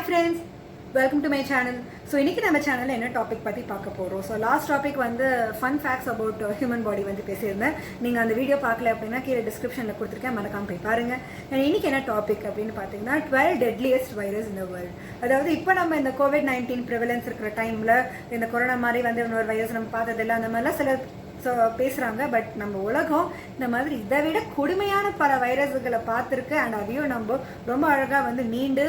Hi friends, welcome to my channel. So இன்னைக்கு நம்ம சேனல்ல என்ன டாபிக் பத்தி பார்க்க போறோம். So last topic வந்து fun facts about human body வந்து பேசியிருந்தேன். நீங்க அந்த வீடியோ பார்க்கல அப்படின்னா கீழே டிஸ்கிரிப்ஷன்ல கொடுத்திருக்கேன், மறக்காம போய் பாருங்க. இன்னைக்கு என்ன டாபிக் அப்படின்னு பாத்தீங்கன்னா 12 deadliest virus in the world. அதாவது இப்போ நம்ம இந்த COVID-19 prevalence இருக்கிற டைம்ல இந்த கொரோனா மாதிரி வந்து இன்னொரு வைரஸ் நம்ம பார்த்ததில்ல, அந்த மாதிரிலாம் சில பேசுறாங்க. பட் நம்ம உலகம் இந்த மாதிரி இதை விட கொடுமையான பல வைரஸ்களை பார்த்துருக்கு. அண்ட் அதையும் நம்ம ரொம்ப அழகா வந்து மீண்டு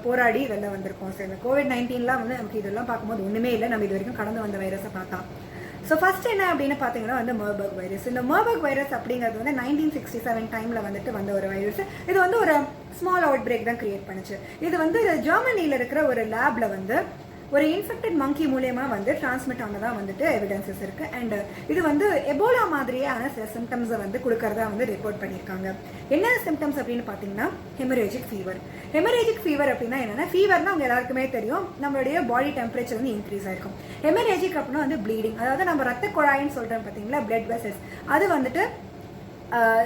போராடி வெளில வந்திருக்கோம். ஸோ இந்த COVID-19லாம் வந்து நமக்கு இதெல்லாம் பார்க்கும்போது ஒண்ணுமே இல்லை, நம்ம இது வரைக்கும் கடந்து வந்த வைரஸை பார்த்தா. ஸோ ஃபர்ஸ்ட் என்ன அப்படின்னு பார்த்தீங்கன்னா வந்து மர்பர்க் வைரஸ். இந்த மர்பர்க் வைரஸ் அப்படிங்கிறது வந்து 1967 டைம்ல வந்துட்டு வந்த ஒரு வைரஸ். இது வந்து ஒரு ஸ்மால் அவுட் பிரேக் தான் கிரியேட் பண்ணுச்சு. இது வந்து ஜெர்மனியில இருக்கிற ஒரு லேப்ல வந்து ஒரு இன்ஃபெக்டட் மங்கி மூலமா வந்து டிரான்ஸ்மிட் ஆனதா வந்துட்டு எவிடன்சஸ் இருக்கு. அண்ட் இது வந்து எபோலா மாதிரியான சில சிம்டம்ஸை வந்து கொடுக்கறதா வந்து ரிப்போர்ட் பண்ணியிருக்காங்க. என்ன சிம்டம்ஸ் அப்படின்னு பார்த்தீங்கன்னா ஹெமரேஜிக் ஃபீவர். ஹெமரேஜிக் ஃபீவர் அப்படின்னா என்னன்னா, ஃபீவர்னா அவங்க எல்லாருக்குமே தெரியும், நம்மளுடைய பாடி டெம்பரேச்சர் வந்து இன்க்ரீஸ் ஆயிருக்கும். ஹெமரேஜிக் அப்படின்னா வந்து ப்ளீடிங், அதாவது நம்ம ரத்த குழாயின்னு சொல்றோம் பார்த்தீங்களா, பிளட் வெசல்ஸ், அது வந்துட்டு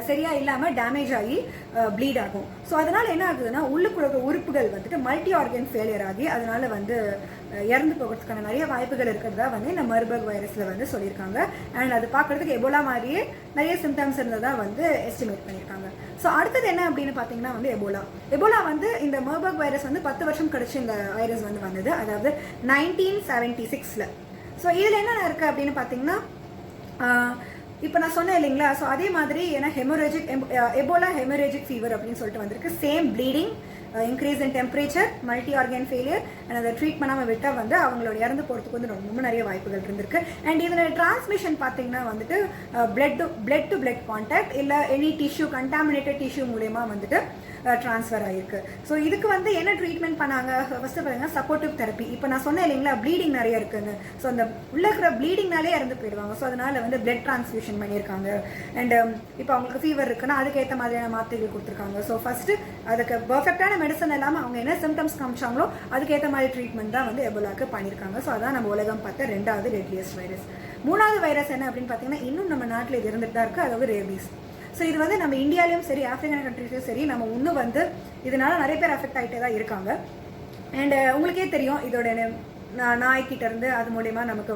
சரியா இல்லாம டேமேஜ் ஆகி ப்ளீட் ஆகும். ஸோ அதனால என்ன ஆகுதுன்னா, உள்ளுக்குள்ள உறுப்புகள் வந்துட்டு மல்டி ஆர்கன் ஃபெயிலியர் ஆகி அதனால வந்து இறந்து போகிறதுக்கான நிறைய வாய்ப்புகள் இருக்கிறதா வந்து இந்த மர்பர்க் வைரஸ்ல வந்து சொல்லியிருக்காங்க. அண்ட் அது பார்க்கறதுக்கு எபோலா மாதிரியே நிறைய சிம்டம்ஸ் இருந்ததா வந்து எஸ்டிமேட் பண்ணியிருக்காங்க. ஸோ அடுத்தது என்ன அப்படின்னு பார்த்தீங்கன்னா வந்து எபோலா வந்து இந்த மர்பர்க் வைரஸ் வந்து 10 வருஷம் கழிச்சு இந்த வைரஸ் வந்து வந்தது, அதாவது 1976ல. ஸோ இதுல என்ன இருக்கு அப்படின்னு பார்த்தீங்கன்னா, இப்போ நான் சொன்னேன் இல்லைங்களா, ஸோ அதே மாதிரி ஏன்னா எபோலா ஹெமரேஜிக் ஃபீவர் அப்படின்னு சொல்லிட்டு வந்திருக்கு. Same bleeding, increase in temperature, multi organ failure, and அதை ட்ரீட் பண்ணாமல் விட்டால் வந்து அவங்களோட இறந்து போகிறதுக்கு வந்து ரொம்ப நிறைய வாய்ப்புகள் இருந்திருக்கு. அண்ட் இதில் டிரான்ஸ்மிஷன் பார்த்தீங்கன்னா வந்துட்டு பிளட் டு பிளட் கான்டாக்ட் இல்லை எனி டிஷ்யூ, கண்டாமினேட்டட் டிஷ்யூ மூலயமா வந்துட்டு ட்ரான்ஸ்ஃபர் ஆயிருக்கு. ஸோ இதுக்கு வந்து என்ன ட்ரீட்மெண்ட் பண்ணாங்க, ஃபர்ஸ்ட் பார்த்தீங்கன்னா சப்போர்ட்டிவ் தெரப்பி. இப்போ நான் சொன்னேன் இல்லைங்களா, ப்ளீடிங் நிறைய இருக்குன்னு. ஸோ அந்த உள்ள இருக்கிற ப்ளீடிங்னாலே இறந்து போயிடுவாங்க. ஸோ அதனால வந்து பிளட் டிரான்ஸ்ஃபியூஷன் பண்ணியிருக்காங்க. அண்ட் இப்போ அவங்களுக்கு ஃபீவர் இருக்குன்னா அதுக்கேற்ற மாதிரியான மாத்திரைகள் கொடுத்துருக்காங்க. ஸோ ஃபர்ஸ்ட் அதுக்கு பர்ஃபெக்டான மெடிசன் இல்லாமல் அவங்க என்ன சிம்டம்ஸ் காமிச்சாங்களோ அதுக்கேற்ற மாதிரி ட்ரீட்மெண்ட் தான் வந்து எபோலாக்கு பண்ணியிருக்காங்க. ஸோ அதான் நம்ம உலகம் பார்த்த 2வது டெட்லியஸ்ட் வைரஸ். 3வது வைரஸ் என்ன அப்படின்னு பார்த்தீங்கன்னா, இன்னும் நம்ம நாட்டில் இது இருந்துட்டு தான் இருக்குது, அதாவது ரேபீஸ். ஸோ இது வந்து நம்ம இந்தியாலையும் சரி ஆப்பிரிக்கன் கண்ட்ரிஸ்லையும் சரி நம்ம இன்னும் வந்து இதனால நிறைய பேர் அஃபெக்ட் ஆகிட்டே தான் இருக்காங்க. அண்ட் உங்களுக்கே தெரியும், இதோட நாய்க்கிட்ட இருந்து அது மூலயமா நமக்கு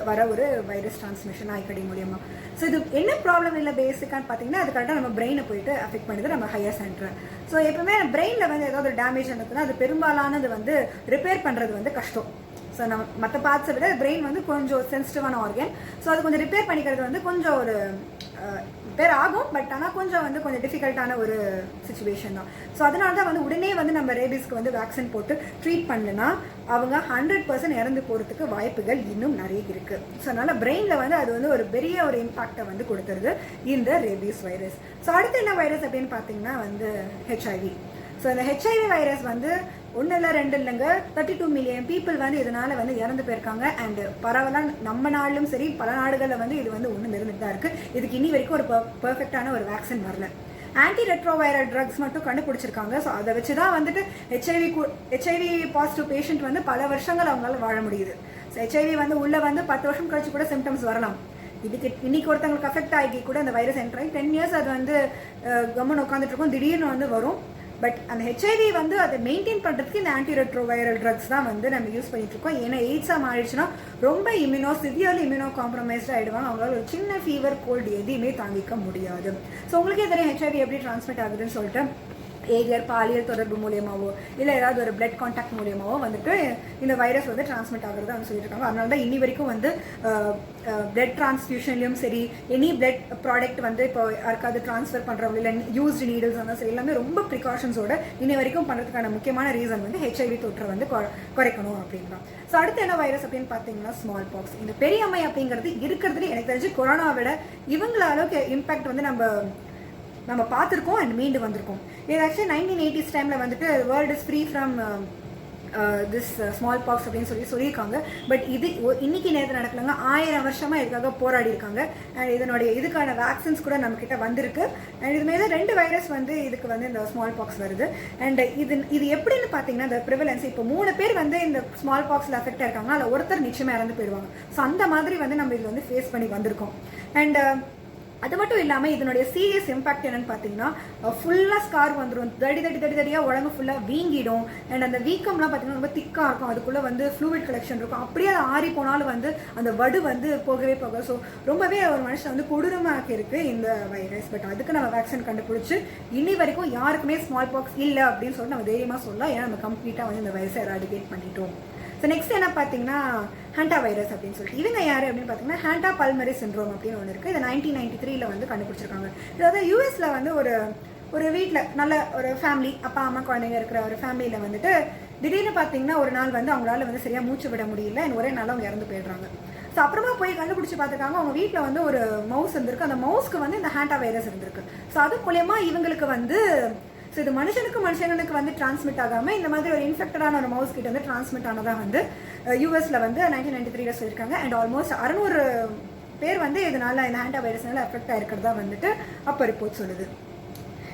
வர ஒரு வைரஸ் டிரான்ஸ்மிஷன் நாய்க்கடி மூலியமா. ஸோ இது என்ன ப்ராப்ளம் இல்லை பேசிக்கான்னு பார்த்தீங்கன்னா, அது கரெக்டாக நம்ம பிரெயினை போயிட்டு அஃபெக்ட் பண்ணுது, நம்ம ஹையர் சென்டர். ஸோ எப்பவுமே பிரெயினில் வந்து ஏதாவது ஒரு டேமேஜ் இருந்ததுன்னா அது பெரும்பாலானது வந்து ரிப்பேர் பண்ணுறது வந்து கஷ்டம். ஸோ நம்ம மற்ற பார்ட்ஸை விட பிரெயின் வந்து கொஞ்சம் சென்சிட்டிவான ஆர்கன். ஸோ அது கொஞ்சம் ரிப்பேர் பண்ணிக்கிறது வந்து கொஞ்சம் ஒரு ரிப்பேர் ஆகும், பட் ஆனால் கொஞ்சம் டிஃபிகல்ட்டான ஒரு சுச்சுவேஷன் தான். ஸோ அதனால தான் வந்து உடனே வந்து நம்ம ரேபீஸ்க்கு வந்து வேக்சின் போட்டு ட்ரீட் பண்ணலன்னா அவங்க 100% இறந்து போகிறதுக்கு வாய்ப்புகள் இன்னும் நிறைய இருக்கு. ஸோ அதனால பிரெயினில் வந்து அது வந்து ஒரு பெரிய ஒரு இம்பாக்டை வந்து கொடுத்துருது இந்த ரேபீஸ் வைரஸ். ஸோ அடுத்து என்ன வைரஸ் அப்படின்னு பார்த்தீங்கன்னா வந்து ஹெச்ஐவி. ஸோ இந்த ஹெச்ஐவி வைரஸ் வந்து 1 இல்லை 2 இல்லைங்க, 32 மில்லியன் பீப்புள் வந்து இதனால வந்து இறந்து போயிருக்காங்க. அண்ட் பரவலாக நம்ம நாட்டிலும் சரி பல நாடுகளில் வந்து இது வந்து ஒன்றும் இருந்துட்டு தான் இருக்கு. இதுக்கு இனி வரைக்கும் ஒரு பெர்ஃபெக்டான ஒரு வேக்சின் வரல. ஆன்டி ரெட்ரோவைரல் ட்ரக்ஸ் மட்டும் கண்டுபிடிச்சிருக்காங்க. ஸோ அதை வச்சு தான் வந்துட்டு ஹெச்ஐவி பாசிட்டிவ் பேஷண்ட் வந்து பல வருஷங்கள் அவங்களால வாழ முடியுது. ஸோ ஹெச்ஐவி வந்து உள்ள வந்து 10 வருஷம் கழிச்சு கூட சிம்டம்ஸ் வரலாம். இன்னைக்கு ஒருத்தவங்களுக்கு அஃபெக்ட் ஆகி கூட அந்த வைரஸ் என்டர் ஆகி 10 இயர்ஸ் அது வந்து கவர்மெண்ட் உட்காந்துட்டு இருக்கும், திடீர்னு வந்து வரும். பட் அந்த ஹெச்ஐவி வந்து அதை மெயின்டைன் பண்ணுறதுக்கு இந்த ஆன்டி ரெட்ரோவைரல் ட்ரக்ஸ் தான் வந்து நம்ம யூஸ் பண்ணிட்டு இருக்கோம். ஏன்னா எய்ட்ஸாக மாறிடுச்சுன்னா ரொம்ப சிவியர்லி இம்யூனோ காம்ப்ரமைஸ்ட் ஆகிடுவாங்க. அவங்களால ஒரு சின்ன ஃபீவர் கோல்டு எதையுமே தாங்கிக்க முடியாது. ஸோ உங்களுக்கே தெரியும் ஹெச்ஐவி எப்படி டிரான்ஸ்மிட் ஆகுதுன்னு சொல்லிட்டு, ஏகர் பாலியல் தொடர்பு மூலியமாவோ இல்லை ஏதாவது ஒரு பிளட் கான்டாக்ட் மூலியமாவோ வந்துட்டு இந்த வைரஸ் வந்து டிரான்ஸ்மிட் ஆகுறதா வந்து சொல்லியிருக்காங்க. அதனால தான் இன்னி வரைக்கும் வந்து பிளட் டிரான்ஸ்ஃபியூஷன்லையும் சரி எனி பிளட் ப்ராடக்ட் வந்து இப்போ யாருக்காவது டிரான்ஸ்ஃபர் பண்ணுறவங்க இல்லை யூஸ்டு நீடில்ஸ் இருந்தால் சரி எல்லாமே ரொம்ப ப்ரிகாஷன்ஸோட இன்னி வரைக்கும் பண்ணுறதுக்கான முக்கியமான ரீசன் வந்து ஹெச்ஐவி தொற்றை வந்து குறைக்கணும் அப்படின்னு தான். ஸோ அடுத்து என்ன வைரஸ் அப்படின்னு பார்த்தீங்கன்னா ஸ்மால் பாக்ஸ். இந்த பெரியம்மை அப்படிங்கிறது இருக்கிறதுல எனக்கு தெரிஞ்சு கொரோனா விட இவங்கள அளவுக்கு இம்பாக்ட் வந்து நம்ம பார்த்துருக்கோம் அண்ட் மீண்டு வந்திருக்கோம். இது ஆக்சுவலி 1980s டைமில் வந்துட்டு world is free from this small box அப்படின்னு சொல்லியிருக்காங்க. பட் இது இன்னைக்கு நேரத்தில் நடக்கலங்க, 1000 வருஷமா இதுக்காக போராடி இருக்காங்க. அண்ட் இதுக்கான வேக்சின்ஸ் கூட நம்ம கிட்ட வந்திருக்கு. அண்ட் இது மேலே 2 வைரஸ் வந்து இதுக்கு வந்து இந்த ஸ்மால் பாக்ஸ் வருது. அண்ட் இது எப்படின்னு பார்த்தீங்கன்னா, இந்த ப்ரிவலன்ஸ் இப்போ 3 பேர் வந்து இந்த ஸ்மால் பாக்ஸில் அஃபெக்ட் ஆயிருக்காங்க, அதில் ஒருத்தர் நிச்சயமாக இறந்து போயிடுவாங்க. ஸோ அந்த மாதிரி வந்து நம்ம இது வந்து ஃபேஸ் பண்ணி வந்திருக்கோம். அண்ட் அது மட்டும் இல்லாமல் இதனுடைய சீரியஸ் இம்பாக்ட் என்னன்னு பார்த்தீங்கன்னா ஃபுல்லாக ஸ்கார் வந்துடும், தடியாக உடம்பு ஃபுல்லாக வீங்கிடும். அண்ட் அந்த வீக்கம்லாம் பார்த்தீங்கன்னா ரொம்ப திக்காக இருக்கும், அதுக்குள்ளே வந்து ஃப்ளூவிட் கலெக்ஷன் இருக்கும். அப்படியே அது ஆறி போனாலும் வந்து அந்த வடு வந்து போகவே போகாது. ஸோ ரொம்பவே ஒரு மனுஷன் வந்து கொடூரமாக இருக்குது இந்த வைரஸ். பட் அதுக்கு நம்ம வேக்சின் கண்டுபிடிச்சி இன்னி வரைக்கும் யாருக்குமே ஸ்மால் பாக்ஸ் இல்லை அப்படின்னு சொல்லிட்டு நம்ம தைரியமாக சொல்லலாம். ஏன்னா நம்ம கம்ப்ளீட்டாக வந்து இந்த வைரஸை எராடிகேட் பண்ணிட்டோம். ஸோ நெக்ஸ்ட் என்ன பார்த்தீங்கன்னா ஹேண்டா வைரஸ் அப்படின்னு சொல்லிட்டு இவங்க யார் அப்படின்னு பார்த்தீங்கன்னா ஹேண்டா பல்மரி சிண்ட்ரோம் அப்படின்னு ஒன்று இருக்குது. இதை 1993 வந்து கண்டுபிடிச்சிருக்காங்க. அதாவது யூஎஸ்ல வந்து ஒரு வீட்டில் நல்ல ஒரு ஃபேமிலி, அப்பா அம்மா குழந்தைங்க இருக்கிற ஒரு ஃபேமிலியில் வந்துட்டு திடீர்னு பார்த்தீங்கன்னா ஒரு நாள் வந்து அவங்களால வந்து சரியாக மூச்சு விட முடியல, ஒரே நாள் அவங்க இறந்து போயிடுறாங்க. ஸோ அப்புறமா போய் கண்டுபிடிச்சி பார்த்துருக்காங்க, அவங்க வீட்டில் வந்து ஒரு மவுஸ் இருந்திருக்கு, அந்த மவுஸ்க்கு வந்து இந்த ஹேண்டா வைரஸ் இருந்திருக்கு. ஸோ அது மூலயமா இவங்களுக்கு வந்து ஸோ இது மனுஷனுக்கு வந்து டிரான்ஸ்மிட் ஆகாமல் இந்த மாதிரி ஒரு இன்ஃபெக்டடான ஒரு மவுஸ் கிட்ட வந்து டிரான்ஸ்மிட் ஆனதாக வந்து யூஎஸ்ல வந்து 1993 சொல்லியிருக்காங்க. அண்ட் ஆல்மோஸ்ட் 600 பேர் வந்து இதனால இந்த ஹேண்டா வைரஸ்னால எஃபெக்ட் ஆயிருக்கிறதா வந்துட்டு அப்போ ரிப்போர்ட் சொல்லுது.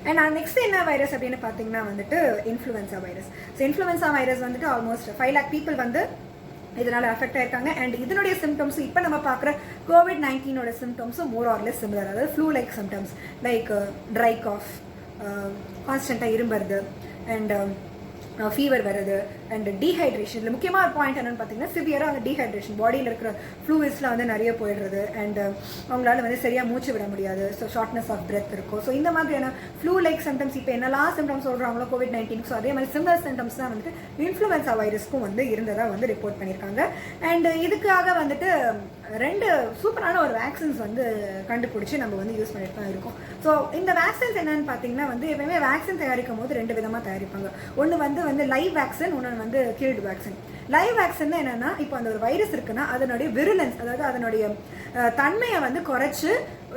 அண்ட் நெக்ஸ்ட் என்ன வைரஸ் அப்படின்னு பார்த்தீங்கன்னா வந்துட்டு influenza virus. So influenza virus வந்துட்டு ஆல்மோஸ்ட் 5 lakh people வந்து இதனால அஃபெக்ட் ஆயிருக்காங்க. அண்ட் இதனுடைய சிம்டம்ஸ் இப்போ நம்ம பார்க்குற COVID-19 சிம்டம்ஸும் மோர் ஆர் லெஸ் சிமிலர். அதாவது flu like symptoms like dry cough, கான்ஸ்டண்ட்டாக இரும்புறது, அண்ட் ஃபீவர் வருது, அண்ட் டீஹைட்ரேஷன். இதில் முக்கியமாக ஒரு பாயிண்ட் என்னென்னு பார்த்தீங்கன்னா சிவியராக அந்த டீஹைட்ரேஷன், பாடியில் இருக்கிற ஃப்ளூயிட்ஸ்லாம் வந்து நிறைய போயிடுறது, அண்ட் அவங்களால வந்து சரியாக மூச்சு விட முடியாது. ஸோ ஷார்ட்னஸ் ஆஃப் பிரெத் இருக்கும். ஸோ இந்த மாதிரியான ஃப்ளூ லைக் சிம்டம்ஸ் இப்போ என்னெல்லாம் சிம்டம்ஸ் சொல்கிறாங்களோ COVID-19, ஸோ அதே மாதிரி சிமிலர் சிம்டம்ஸ் தான் வந்துட்டு இன்ஃப்ளூயன்சா வைரஸ்க்கும் வந்து இருந்ததாக வந்து ரிப்போர்ட் பண்ணியிருக்காங்க. அண்ட் இதுக்காக வந்துட்டு 2 சூப்பரான ஒரு வேக்சின்ஸ் வந்து கண்டுபிடிச்சி நம்ம வந்து யூஸ் பண்ணிட்டு தான் இருக்கோம். ஸோ இந்த வேக்சின்ஸ் என்னன்னு பார்த்தீங்கன்னா வந்து எப்பவுமே வேக்சின் தயாரிக்கும் போது 2 விதமாக தயாரிப்பாங்க. ஒன்று வந்து லைவ் வேக்சின், ஒன்று வந்து கில்டு வேக்சின். லைவ் வேக்சின் என்னன்னா இப்போ அந்த ஒரு வைரஸ் இருக்குன்னா அதனுடைய விருலன்ஸ், அதாவது அதனுடைய தன்மையை வந்து குறைச்சு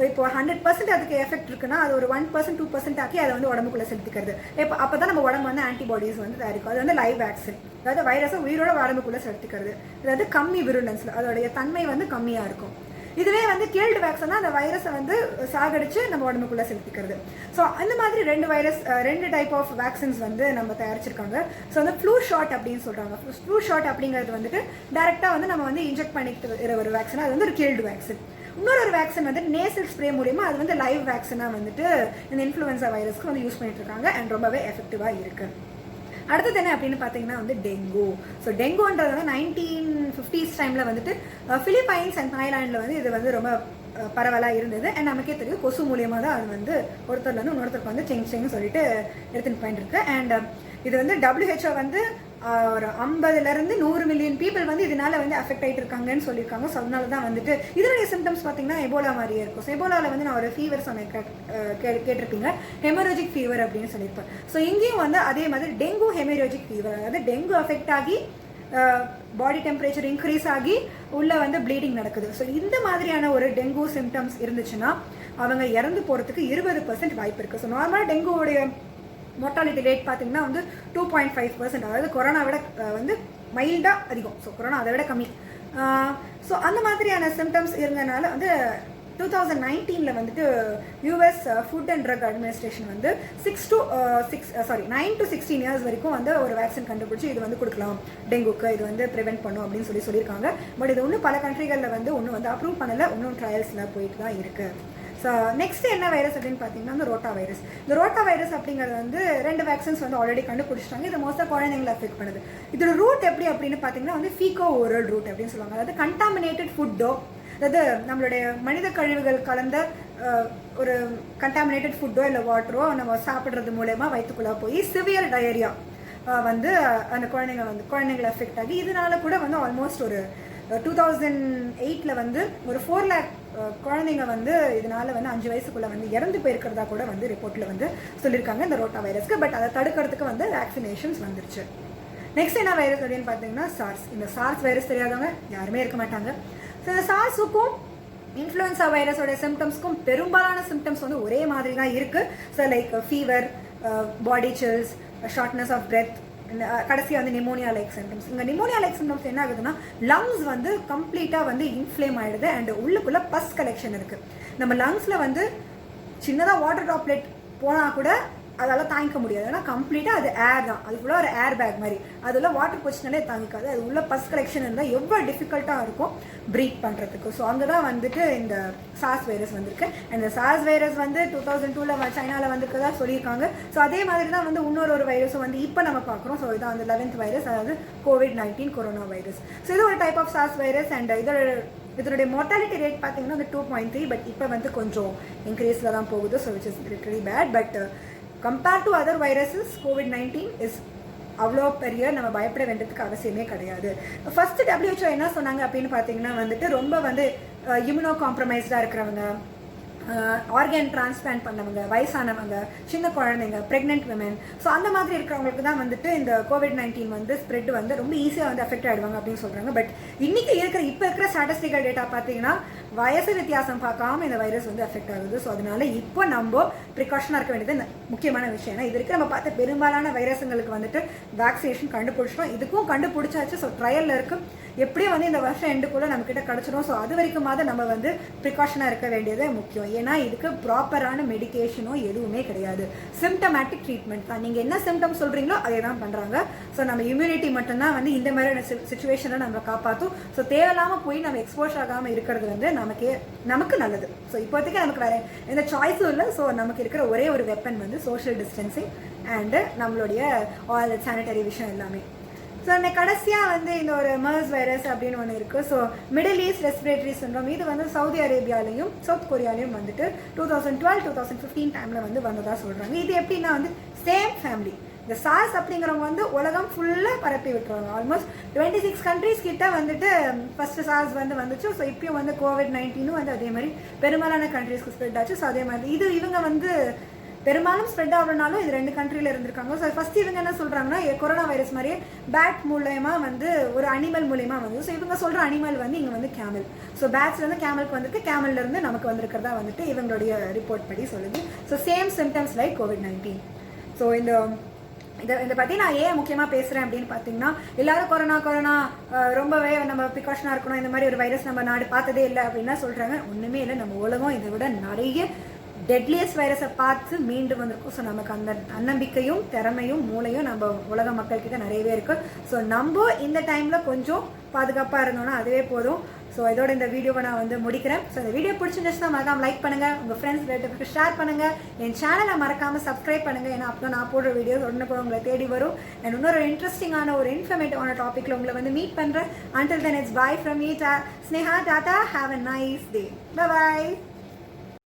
இப்போ 100% அதுக்கு எஃபெக்ட் இருக்குன்னா அது ஒரு 1%, 2% ஆக்கி அதை வந்து உடம்புக்குள்ள செலுத்திக்கிறது. இப்போ அப்போ தான் நம்ம உடம்பு வந்து ஆன்டிபாடிஸ் வந்து தயாரிக்கும். அது வந்து லைவ் வேக்சின், அதாவது வைரஸை உயிரோட உடம்புக்குள்ள செலுத்திக்கிறது. அதாவது கம்மி விருலன்ஸ்ல அதோடைய தன்மை வந்து கம்மியாக இருக்கும். இதுவே வந்து கில்டு வேக்சின்னா அந்த வைரஸை வந்து சாகடிச்சு நம்ம உடம்புக்குள்ள செலுத்திக்கிறது. ஸோ அந்த மாதிரி 2 டைப் ஆஃப் வேக்சின்ஸ் வந்து நம்ம தயாரிச்சிருக்காங்க. ஸோ வந்து ஃப்ளூ ஷாட் அப்படின்னு சொல்றாங்க. ஃப்ளூ ஷாட் அப்படிங்கிறது வந்துட்டு டைரெக்டாக வந்து நம்ம வந்து இன்ஜெக்ட் பண்ணிக்கிட்டு ஒரு வேக்சின், அது வந்து ஒரு கில்டு வேக்சின். இன்னொரு வேக்சின் வந்து நேசல் ஸ்ப்ரே மூலியமா அது வந்து லைவ் வேக்சினாக வந்துட்டு இந்த இன்ஃப்ளூயன்சா வைரஸ்க்கு வந்து யூஸ் பண்ணிட்டு இருக்காங்க. அண்ட் ரொம்பவே எஃபெக்டிவாக இருக்கு. அடுத்தது என்ன அப்படின்னு பார்த்தீங்கன்னா வந்து டெங்கு. ஸோ டெங்குன்றது வந்து 1950s டைமில் வந்துட்டு பிலிப்பைன்ஸ் அண்ட் தாய்லாண்டில் வந்து இது வந்து ரொம்ப பரவலாக இருந்தது. அண்ட் நமக்கே தெரியும் கொசு மூலியமாக தான் அது வந்து ஒருத்தர்லேருந்து இன்னொருத்தருக்கு வந்து செங்னு சொல்லிட்டு எடுத்துன்னு போயிட்டு இருக்கு. அண்ட் இது வந்து WHO வந்து ஒரு 50 to 100 மில்லியன் பீப்புள் வந்து இதனால வந்து அஃபெக்ட் ஆகிட்டு இருக்காங்கன்னு சொல்லியிருக்காங்க. ஸோ அதனால தான் வந்துட்டு இதனுடைய சிம்டம்ஸ் பார்த்தீங்கன்னா எபோலா மாதிரியே இருக்கும். ஸோ எபோலாவில் வந்து நான் ஒரு ஃபீவர் சொன்னேன், கேட்டிருப்பீங்க, ஹெமரோஜிக் ஃபீவர் அப்படின்னு சொல்லியிருப்பேன். ஸோ இங்கேயும் வந்து அதே மாதிரி டெங்கு ஹெமரோஜிக் ஃபீவர், அதாவது டெங்கு அஃபெக்ட் ஆகி பாடி டெம்பரேச்சர் இன்க்ரீஸ் ஆகி உள்ள வந்து ப்ளீடிங் நடக்குது. ஸோ இந்த மாதிரியான ஒரு டெங்கு சிம்டம்ஸ் இருந்துச்சுன்னா அவங்க இறந்து போகிறதுக்கு 20% வாய்ப்பு இருக்குது. ஸோ நார்மலாக டெங்குவோடைய மோர்டாலிட்டி ரேட் பார்த்தீங்கன்னா வந்து 2.5%, அதாவது கொரோனா விட வந்து மைல்டாக அதிகம். ஸோ கொரோனா அதை விட கம்மி. ஸோ அந்த மாதிரியான சிம்டம்ஸ் இருந்தனால வந்து 2019 வந்துட்டு US food and drug administration வந்து 9 to 16 இயர்ஸ் வரைக்கும் வந்து ஒரு வேக்சின் கண்டுபிடிச்சி இது வந்து கொடுக்கலாம் டெங்குக்கு, இது வந்து ப்ரிவென்ட் பண்ணும் அப்படின்னு சொல்லியிருக்காங்க. பட் இது இன்னும் பல கண்ட்ரிகளில் வந்து ஒன்றும் வந்து அப்ரூவ் பண்ணலை, இன்னும் ட்ரையல்ஸில் போயிட்டு தான் இருக்குது. ஸோ நெக்ஸ்ட் என்ன வைரஸ் அப்படின்னு பார்த்தீங்கன்னா வந்து ரோட்டா வைரஸ். இந்த ரோட்டா வைரஸ் அப்படிங்கிறது வந்து 2 வேக்சின்ஸ் வந்து ஆல்ரெடி கண்டுபிடிச்சிட்டாங்க. இது மோஸ்ட்டாக குழந்தைங்களை அஃபெக்ட் பண்ணுது. இதோட ரூட் எப்படி அப்படின்னு பார்த்தீங்கன்னா வந்து ஃபீகோ ஓரல் ரூட் அப்படின்னு சொல்லுவாங்க. அதாவது கண்டாமினேட்டட் ஃபுட்டோ, அதாவது நம்மளுடைய மனித கழிவுகள் கலந்த ஒரு கண்டாமினேட்டட் ஃபுட்டோ இல்லை வாட்டரோ நம்ம சாப்பிட்றது மூலயமா வயிற்றுக்குள்ளே போய் சிவியர் டயரியா வந்து அந்த குழந்தைங்களை அஃபெக்ட் ஆகி இதனால கூட வந்து ஆல்மோஸ்ட் ஒரு 2008 வந்து ஒரு 4 lakh குழந்தைங்க வந்து இதனால வந்து 5 வயசுக்குள்ள வந்து இறந்து போயிருக்கிறதா கூட வந்து ரிப்போர்ட்ல வந்து சொல்லியிருக்காங்க இந்த ரோட்டா வைரஸ்க்கு. பட் அதை தடுக்கிறதுக்கு வந்து வேக்சினேஷன்ஸ் வந்துருச்சு. நெக்ஸ்ட் என்ன வைரஸ் அப்படின்னு பார்த்தீங்கன்னா சார்ஸ். இந்த சார்ஸ் வைரஸ் தெரியாதவங்க யாருமே இருக்க மாட்டாங்க. ஸோ இந்த சார்ஸுக்கும் இன்ஃப்ளூயன்சா வைரஸோட சிம்டம்ஸ்க்கும் பெரும்பாலான சிம்டம்ஸ் வந்து ஒரே மாதிரி தான் இருக்கு. So like fever, body chills, shortness of breath, கடைசியாக வந்து நிமோனியா லைக் சிம்டம்ஸ். இங்கே நிமோனியா லைக் சிம்டம்ஸ் என்ன ஆகுதுன்னா லங்ஸ் வந்து கம்ப்ளீட்டாக வந்து இன்ஃப்ளேம் ஆகிடுது. அண்ட் உள்ளுக்குள்ளே பஸ் கலெக்ஷன் இருக்குது. நம்ம லங்ஸில் வந்து சின்னதாக வாட்டர் ட்ராப்லெட் போனால் கூட அதெல்லாம் தாங்கிக்க முடியாது. ஏன்னா கம்ப்ளீட்டாக அது ஏர் தான், அதுக்குள்ள ஒரு ஏர் பேக் மாதிரி, அதில் வாட்டர் போச்சுனாலே தாங்கிக்காது. அது உள்ள பஸ் கலெக்ஷன் இருந்தால் எவ்வளோ டிஃபிகல்ட்டாக இருக்கும் ப்ரீத் பண்ணுறதுக்கு. ஸோ அங்கே தான் வந்துட்டு இந்த சார்ஸ் வைரஸ் வந்திருக்கு. இந்த சார்ஸ் வைரஸ் வந்து 2002 சைனாவில் வந்திருக்கதா சொல்லியிருக்காங்க. ஸோ அதே மாதிரி தான் வந்து இன்னொரு வைரஸும் வந்து இப்போ நம்ம பார்க்குறோம். ஸோ இதான் வந்து 11th வைரஸ், அதாவது COVID-19 கொரோனா வைரஸ். ஸோ இது ஒரு type of SARS virus. And இதனுடைய மோர்டாலிட்டி ரேட் பார்த்தீங்கன்னா வந்து 2.3, பட் இப்போ வந்து கொஞ்சம் இன்க்ரீஸில் தான் போகுது. So which is literally bad. But compared to other viruses COVID-19 is அவ்வளோ பெரிய நம்ம பயப்பட வேண்டியதுக்கு அவசியமே கிடையாது. ஃபர்ஸ்ட் WHO என்ன சொன்னாங்க அப்படின்னு பார்த்தீங்கன்னா வந்துட்டு ரொம்ப வந்து இம்யூனோ காம்ப்ரமைஸ்டாக இருக்கிறவங்க, ஆர்கன் டிரான்ஸ்பிளான்ட் பண்ணவங்க, வயசானவங்க, சின்ன குழந்தைங்க, ப்ரெக்னென்ட் விமன், ஸோ அந்த மாதிரி இருக்கிறவங்களுக்கு தான் வந்துட்டு இந்த COVID-19 வந்து ஸ்ப்ரெட் வந்து ரொம்ப ஈஸியாக வந்து அஃபெக்ட் ஆகிடுவாங்க அப்படின்னு சொல்கிறாங்க. பட் இன்னைக்கு இப்போ இருக்கிற ஸ்டாட்டிஸ்டிக்கல் டேட்டா பார்த்தீங்கன்னா வயசு வித்தியாசம் பார்க்காம இந்த வைரஸ் வந்து அஃபெக்ட் ஆகுது. ஸோ அதனால இப்போ நம்ம ப்ரிகாஷனாக இருக்க வேண்டியது முக்கியமான விஷயம். ஏன்னா இது வரைக்கும் நம்ம பார்த்த பெரும்பாலான வைரஸுங்களுக்கு வந்துட்டு வேக்சினேஷன் கண்டுபிடிச்சிட்டோம், இதுக்கும் கண்டுபிடிச்சாச்சு. ஸோ ட்ரையலில் இருக்கு, எப்படியும் வந்து இந்த வருஷம் எண்டுக்குள்ளே நம்மக்கிட்ட கிடச்சிடும். ஸோ அது வரைக்குமாவது நம்ம வந்து ப்ரிகாஷனாக இருக்க வேண்டியது முக்கியம். ஏன்னா இதுக்கு ப்ராப்பரான மெடிக்கேஷனோ எதுவுமே கிடையாது, சிம்டமேட்டிக் ட்ரீட்மெண்ட் தான். நீங்கள் என்ன சிம்டம் சொல்கிறீங்களோ அதே தான் பண்ணுறாங்க. ஸோ நம்ம இம்யூனிட்டி மட்டும்தான் வந்து இந்த மாதிரியான சுச்சுவேஷனை நம்ம காப்பாற்றும். ஸோ தேவையில்லாமல் போய் நம்ம எக்ஸ்போஸ் ஆகாமல் இருக்கிறது வந்து நமக்கு நல்லது. ஸோ இப்போதைக்கு நமக்கு வேறு எந்த சாய்ஸும் இல்லை. ஸோ நமக்கு இருக்கிற ஒரே ஒரு வெப்பன் வந்து சோஷியல் டிஸ்டன்சிங் அண்டு நம்மளுடைய ஆல் சானிட்டரி விஷயம் எல்லாமே. ஸோ இந்த கடைசியாக வந்து இந்த ஒரு MERS வைரஸ் அப்படின்னு ஒன்று இருக்குது. So Middle East respiratory syndrome, இது வந்து சவுதி அரேபியாலையும் சவுத் கொரியாலையும் வந்துட்டு 2012-2015 டைமில் வந்து வந்ததாக சொல்கிறாங்க. இது எப்படின்னா வந்து சேம் ஃபேமிலி. இந்த சார்ஸ் அப்படிங்கிறவங்க வந்து உலகம் ஃபுல்லாக பரப்பி விட்டுருவாங்க. ஆல்மோஸ்ட் 26 கண்ட்ரீஸ் கிட்ட வந்துட்டு ஃபர்ஸ்ட் சார்ஸ் வந்து வந்துச்சு. ஸோ இப்பயும் வந்து COVID-19 வந்து அதே மாதிரி பெரும்பாலான கண்ட்ரீஸ்க்கு ஸ்ப்ரெட் ஆச்சு. ஸோ அதே மாதிரி இவங்க வந்து பெரும்பாலும் ஸ்ப்ரெட் ஆகணும்னாலும் இது 2 கண்ட்ரியில் இருந்திருக்காங்க. ஸோ ஃபர்ஸ்ட் இவங்க என்ன சொல்கிறாங்கன்னா கொரோனா வைரஸ் மாதிரியே பேட் மூலயமா வந்து ஒரு அனிமல் மூலயமா வந்து, ஸோ இவங்க சொல்கிற அனிமல் வந்து இங்கே வந்து கேமல். ஸோ பேட்ஸ்லேருந்து கேமலுக்கு வந்துருக்கு, கேமல்லேருந்து நமக்கு வந்திருக்கிறதா வந்துட்டு இவங்களுடைய ரிப்போர்ட் படி சொல்லுது. So same symptoms like COVID-19. So இதை பற்றி நான் ஏன் முக்கியமாக பேசுகிறேன் அப்படின்னு பார்த்தீங்கன்னா, எல்லாரும் கொரோனா ரொம்பவே நம்ம ப்ரிகாஷனாக இருக்கணும், இந்த மாதிரி ஒரு வைரஸ் நம்ம நாடு பார்த்ததே இல்லை அப்படின்னா சொல்கிறாங்க. ஒன்றுமே இல்லை, நம்ம உலகம் இதை விட நிறைய டெட்லியஸ்ட் வைரஸை பார்த்து மீண்டு வந்திருக்கும். ஸோ நமக்கு அந்த தன்னம்பிக்கையும் திறமையும் மூளையும் நம்ம உலக மக்கள்கிட்ட நிறையவே இருக்குது. ஸோ நம்ம இந்த டைமில் கொஞ்சம் பாதுகாப்பாக இருந்தோம்னா அதுவே போதும். ஸோ இதோட இந்த வீடியோவை நான் வந்து முடிக்கிறேன். ஸோ இந்த வீடியோ பிடிச்சிருந்துச்சுன்னா மறக்காம லைக் பண்ணுங்கள், உங்கள் ஃப்ரெண்ட்ஸ் ரிலேட்டிவ்க்கு ஷேர் பண்ணுங்கள், என் சேனலை மறக்காமல் சப்ஸ்கிரைப் பண்ணுங்கள். ஏன்னா அப்போ நான் போடுற வீடியோஸ் உடனே கூட உங்களை தேடி வரும். அண்ட் இன்னொரு இன்ட்ரெஸ்டிங்கான ஒரு இன்ஃபர்மேட்டிவான டாப்பிக்கில் உங்களை வந்து மீட் பண்ணுறேன். Until then, it's bye from me, Sneha. Tata. Have a nice day. Bye-bye.